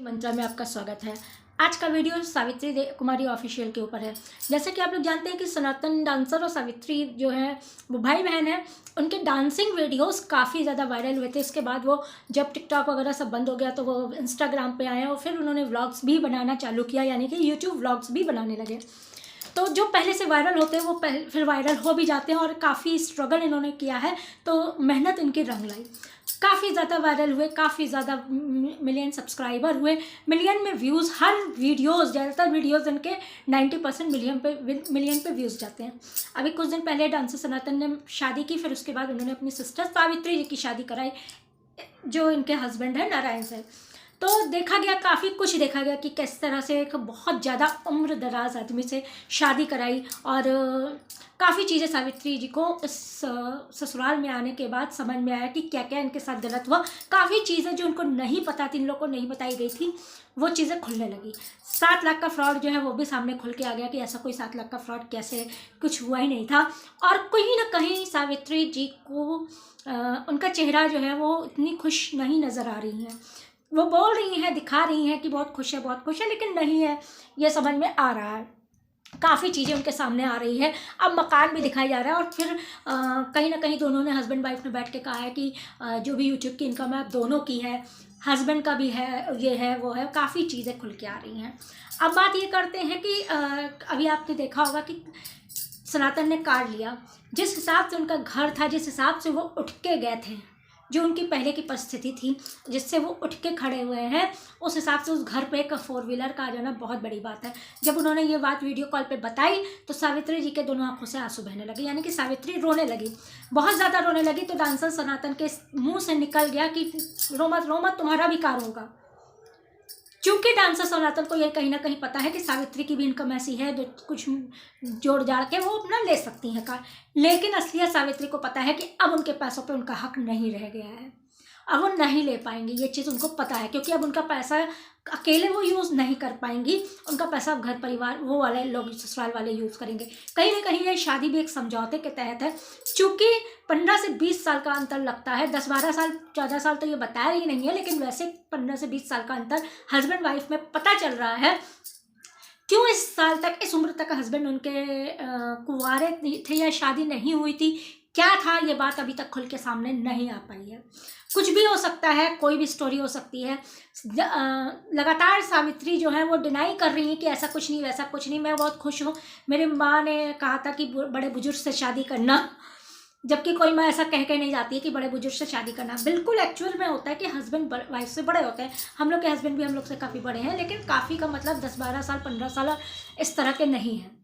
मंत्रा में आपका स्वागत है। आज का वीडियो सावित्री कुमारी ऑफिशियल के ऊपर है। जैसे कि आप लोग जानते हैं कि सनातन डांसर और सावित्री जो है वो भाई बहन है। उनके डांसिंग वीडियोस काफ़ी ज़्यादा वायरल हुए थे। इसके बाद वो जब टिकटॉक वगैरह सब बंद हो गया तो वो इंस्टाग्राम पे आए और फिर उन्होंने व्लॉग्स भी बनाना चालू किया, यानी कि यूट्यूब व्लॉग्स भी बनाने लगे। तो जो पहले से वायरल होते हैं वो फिर वायरल हो भी जाते हैं और काफ़ी स्ट्रगल इन्होंने किया है, तो मेहनत इनकी रंग लाई। काफ़ी ज़्यादा वायरल हुए, काफ़ी ज़्यादा मिलियन सब्सक्राइबर हुए, मिलियन में व्यूज़। हर वीडियोज़, ज़्यादातर वीडियोज़ इनके 90% मिलियन पे व्यूज़ जाते हैं। अभी कुछ दिन पहले डांसर सनातन ने शादी की, फिर उसके बाद उन्होंने अपनी सिस्टर सावित्री जी की शादी कराई, जो इनके हस्बैंड है नारायण से। तो देखा गया, काफ़ी कुछ देखा गया कि किस तरह से एक बहुत ज़्यादा उम्र दराज आदमी से शादी कराई और काफ़ी चीज़ें सावित्री जी को इस ससुराल में आने के बाद समझ में आया कि क्या क्या इनके साथ गलत हुआ। काफ़ी चीज़ें जो उनको नहीं पता थी, इन लोगों को नहीं बताई गई थी, वो चीज़ें खुलने लगी। 7 लाख का फ्रॉड जो है वो भी सामने खुल के आ गया कि ऐसा कोई 7 लाख का फ्रॉड कैसे, कुछ हुआ ही नहीं था। और कहीं ना कहीं सावित्री जी को उनका चेहरा जो है वो इतनी खुश नहीं नज़र आ रही हैं। वो बोल रही हैं, दिखा रही हैं कि बहुत खुश है, बहुत खुश है, लेकिन नहीं है, ये समझ में आ रहा है। काफ़ी चीज़ें उनके सामने आ रही है। अब मकान भी दिखाई जा रहा है और फिर कहीं ना कहीं दोनों ने, हस्बैंड वाइफ ने बैठ के कहा है कि जो भी यूट्यूब की इनकम है दोनों की है, हस्बैंड का भी है, ये है वो है, काफ़ी चीज़ें खुल के आ रही हैं। अब बात ये करते हैं कि अभी आपने देखा होगा कि सनातन ने कार्ड लिया, जिस हिसाब से उनका घर था, जिस हिसाब से वो उठ के गए थे, जो उनकी पहले की परिस्थिति थी जिससे वो उठ के खड़े हुए हैं, उस हिसाब से उस घर पे एक 4 व्हीलर का आ जाना बहुत बड़ी बात है। जब उन्होंने ये बात वीडियो कॉल पे बताई तो सावित्री जी के दोनों आंखों से आंसू बहने लगे, यानी कि सावित्री रोने लगी, बहुत ज़्यादा रोने लगी। तो डांसर सनातन के मुंह से निकल गया कि रो मत, तुम्हारा भी कार होगा। क्योंकि डांसर सनातन को ये कहीं ना कहीं पता है कि सावित्री की भी इनकम ऐसी है जो कुछ जोड़ जाड़ के वो अपना ले सकती हैं कार, लेकिन असलियत सावित्री को पता है कि अब उनके पैसों पे उनका हक नहीं रह गया है, अब वो नहीं ले पाएंगी। ये चीज़ उनको पता है, क्योंकि अब उनका पैसा अकेले वो यूज़ नहीं कर पाएंगी, उनका पैसा अब घर परिवार वो वाले लोग, ससुराल वाले यूज़ करेंगे। कहीं ना कहीं ये शादी भी एक समझौते के तहत है, चूँकि 15 से 20 साल का अंतर लगता है। 10-12 साल 14 साल तो ये बताया ही नहीं है, लेकिन वैसे 15 से 20 साल का अंतर हस्बैंड वाइफ में पता चल रहा है। क्यों इस साल तक, इस उम्र तक हस्बैंड उनके कुंवारे थे या शादी नहीं हुई थी, क्या था, ये बात अभी तक खुल के सामने नहीं आ पाई है। कुछ भी हो सकता है, कोई भी स्टोरी हो सकती है। लगातार सावित्री जो है वो डिनाई कर रही है कि ऐसा कुछ नहीं, वैसा कुछ नहीं, मैं बहुत खुश हूँ, मेरी माँ ने कहा था कि बड़े बुजुर्ग से शादी करना, जबकि कोई माँ ऐसा कह के नहीं जाती है कि बड़े बुजुर्ग से शादी करना। बिल्कुल एक्चुअल में होता है कि हस्बैंड वाइफ से बड़े होते हैं। हम लोग के हस्बैंड भी हम लोग से काफ़ी बड़े हैं, लेकिन काफ़ी का मतलब 10-12 साल 15 साल इस तरह के नहीं हैं।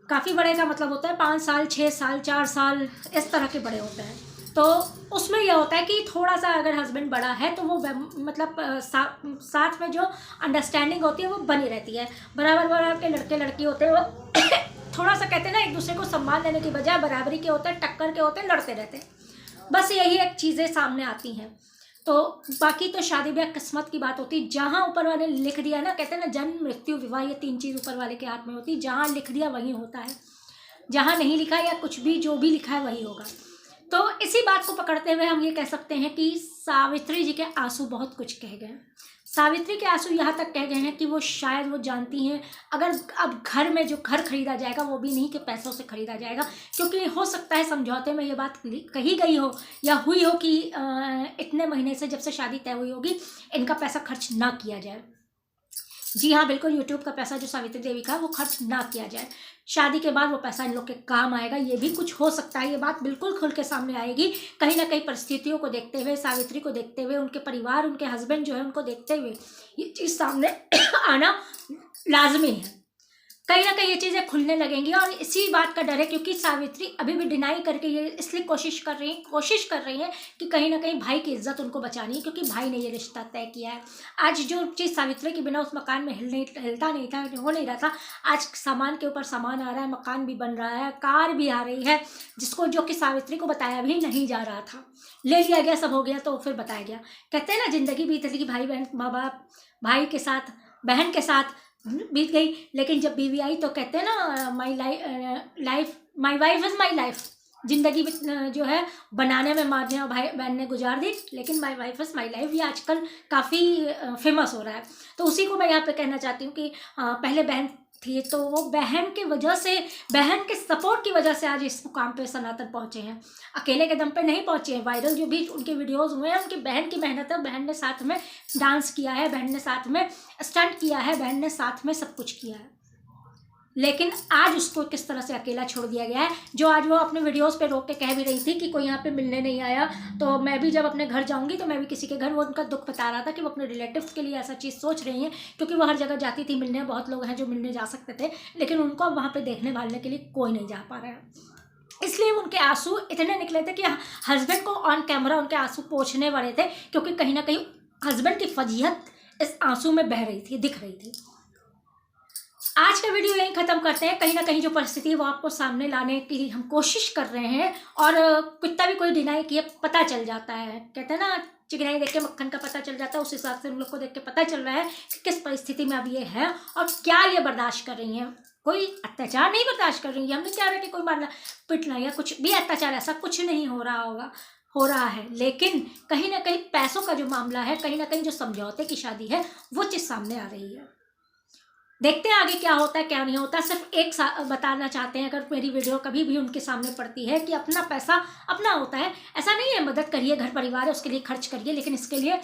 काफ़ी बड़े का मतलब होता है 5 साल 6 साल 4 साल, इस तरह के बड़े होते हैं। तो उसमें यह होता है कि थोड़ा सा अगर हस्बैंड बड़ा है तो वो मतलब साथ में जो अंडरस्टैंडिंग होती है वो बनी रहती है। बराबर बराबर के लड़के लड़की होते हैं, वो थोड़ा सा कहते हैं ना, एक दूसरे को सम्मान देने की बजाय बराबरी के होते हैं, टक्कर के होते हैं, लड़ते रहते हैं। बस यही एक चीज़ें सामने आती हैं। तो बाकी तो शादी ब्याह किस्मत की बात होती है। जहाँ ऊपर वाले लिख दिया ना, कहते हैं ना, जन्म मृत्यु विवाह, ये 3 चीज़ ऊपर वाले के हाथ में होती है। जहाँ लिख दिया वही होता है, जहाँ नहीं लिखा या कुछ भी जो भी लिखा है वही होगा। तो इसी बात को पकड़ते हुए हम ये कह सकते हैं कि सावित्री जी के आंसू बहुत कुछ कह गए। सावित्री के आंसू यहाँ तक कह गए हैं कि वो शायद वो जानती हैं, अगर अब घर में जो घर खरीदा जाएगा वो भी नहीं कि पैसों से खरीदा जाएगा, क्योंकि हो सकता है समझौते में ये बात कही गई हो या हुई हो कि इतने महीने से, जब से शादी तय हुई होगी, इनका पैसा खर्च ना किया जाए। जी हाँ, बिल्कुल, यूट्यूब का पैसा जो सावित्री देवी का वो खर्च ना किया जाए। शादी के बाद वो पैसा इन लोग के काम आएगा, ये भी कुछ हो सकता है। ये बात बिल्कुल खुल के सामने आएगी, कहीं ना कहीं परिस्थितियों को देखते हुए, सावित्री को देखते हुए, उनके परिवार, उनके हस्बैंड जो है उनको देखते हुए ये चीज़ सामने आना लाजमी है। कहीं ना कहीं ये चीज़ें खुलने लगेंगी और इसी बात का डर है, क्योंकि सावित्री अभी भी डिनाई करके ये इसलिए कोशिश कर रही हैं कि कहीं ना कहीं भाई की इज्जत उनको बचानी है, क्योंकि भाई ने ये रिश्ता तय किया है। आज जो चीज़ सावित्री के बिना उस मकान में हिलता नहीं था, हो नहीं रहा था, आज सामान के ऊपर सामान आ रहा है, मकान भी बन रहा है, कार भी आ रही है, जिसको जो कि सावित्री को बताया भी नहीं जा रहा था। ले लिया गया, सब हो गया, तो फिर बताया गया। कहते हैं ना, जिंदगी बीतेगी, भाई बहन, माँ बाप, भाई के साथ, बहन के साथ बीत गई, लेकिन जब बीवी आई तो कहते हैं ना, my wife is my life. ज़िंदगी जो है बनाने में माँ और भाई बहन ने गुजार दी, लेकिन my wife is my life ये आजकल काफ़ी फेमस हो रहा है। तो उसी को मैं यहाँ पे कहना चाहती हूँ कि पहले बहन थी तो वो बहन की वजह से, बहन के सपोर्ट की वजह से आज इस मुकाम पे सनातन पहुँचे हैं। अकेले के दम पे नहीं पहुँचे हैं। वायरल जो भी उनके वीडियोज़ हुए हैं उनकी बहन की मेहनत है। बहन ने साथ में डांस किया है, बहन ने साथ में स्टंट किया है, बहन ने साथ में सब कुछ किया है, लेकिन आज उसको किस तरह से अकेला छोड़ दिया गया है। जो आज वो अपने वीडियोस पे रोक के कह भी रही थी कि कोई यहाँ पे मिलने नहीं आया, तो मैं भी जब अपने घर जाऊंगी तो मैं भी किसी के घर, वो उनका दुख बता रहा था कि वो अपने रिलेटिव्स के लिए ऐसा चीज़ सोच रही हैं, क्योंकि वो हर जगह जाती थी मिलने, बहुत लोग हैं जो मिलने जा सकते थे, लेकिन उनको अब वहाँ पर देखने भालने के लिए कोई नहीं जा पा रहा है। इसलिए उनके आंसू इतने निकले थे कि हस्बैंड को ऑन कैमरा उनके आंसू पोंछने वाले थे, क्योंकि कहीं ना कहीं हस्बैंड की फजीहत इस आंसू में बह रही थी, दिख रही थी। आज का वीडियो यहीं ख़त्म करते हैं। कहीं ना कहीं जो परिस्थिति है वो आपको सामने लाने की हम कोशिश कर रहे हैं, और कितना भी कोई डिनाई किए पता चल जाता है। कहते हैं ना, चिकनाई देख के मक्खन का पता चल जाता है, उस हिसाब से हम लोग को देख के पता चल रहा है कि किस परिस्थिति में अब ये है और क्या ये बर्दाश्त कर रही हैं। कोई अत्याचार नहीं बर्दाश्त कर रही है। हम नहीं चाह रहे कि कोई मारना पिटना या कुछ भी अत्याचार ऐसा कुछ नहीं हो रहा होगा, हो रहा है, लेकिन कहीं ना कहीं पैसों का जो मामला है, कहीं ना कहीं जो समझौते की शादी है, वो चीज़ सामने आ रही है। देखते हैं आगे क्या होता है क्या नहीं होता। सिर्फ एक बताना चाहते हैं, अगर मेरी वीडियो कभी भी उनके सामने पड़ती है, कि अपना पैसा अपना होता है। ऐसा नहीं है, मदद करिए, घर परिवार है उसके लिए खर्च करिए, लेकिन इसके लिए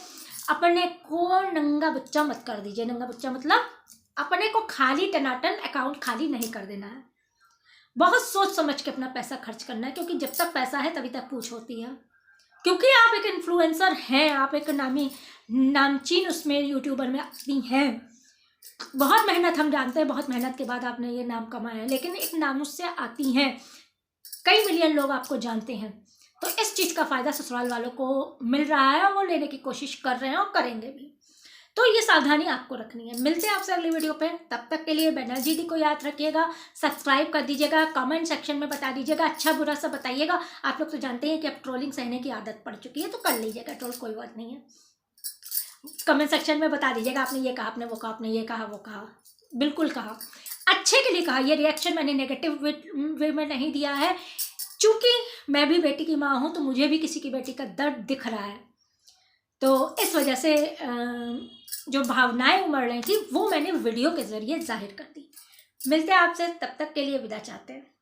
अपने को नंगा बच्चा मत कर दीजिए। नंगा बच्चा मतलब अपने को खाली टनाटन अकाउंट खाली नहीं कर देना है। बहुत सोच समझ के अपना पैसा खर्च करना है, क्योंकि जब तक पैसा है तभी तक पूछ होती है। क्योंकि आप एक इन्फ्लुएंसर हैं, आप एक नामचीन उसमें यूट्यूबर में आती हैं। बहुत मेहनत, हम जानते हैं, बहुत मेहनत के बाद आपने ये नाम कमाया है, लेकिन एक नामुस से आती हैं। कई मिलियन लोग आपको जानते हैं, तो इस चीज़ का फ़ायदा ससुराल वालों को मिल रहा है और वो लेने की कोशिश कर रहे हैं और करेंगे भी। तो ये सावधानी आपको रखनी है। मिलते हैं आपसे अगली वीडियो पे, तब तक के लिए बनर्जी दी को याद रखिएगा, सब्सक्राइब कर दीजिएगा, कमेंट सेक्शन में बता दीजिएगा, अच्छा बुरा सब बताइएगा। आप लोग तो जानते हैं कि अब ट्रोलिंग सहने की आदत पड़ चुकी है, तो कर लीजिएगा ट्रोल, कोई बात नहीं है। कमेंट सेक्शन में बता दीजिएगा, आपने ये कहा, आपने वो कहा, आपने ये कहा, वो कहा, बिल्कुल कहा, अच्छे के लिए कहा। ये रिएक्शन मैंने नेगेटिव वे में नहीं दिया है, चूँकि मैं भी बेटी की माँ हूँ, तो मुझे भी किसी की बेटी का दर्द दिख रहा है, तो इस वजह से जो भावनाएं उमड़ रही थी वो मैंने वीडियो के ज़रिए जाहिर कर दी। मिलते हैं आपसे, तब तक के लिए विदा चाहते हैं।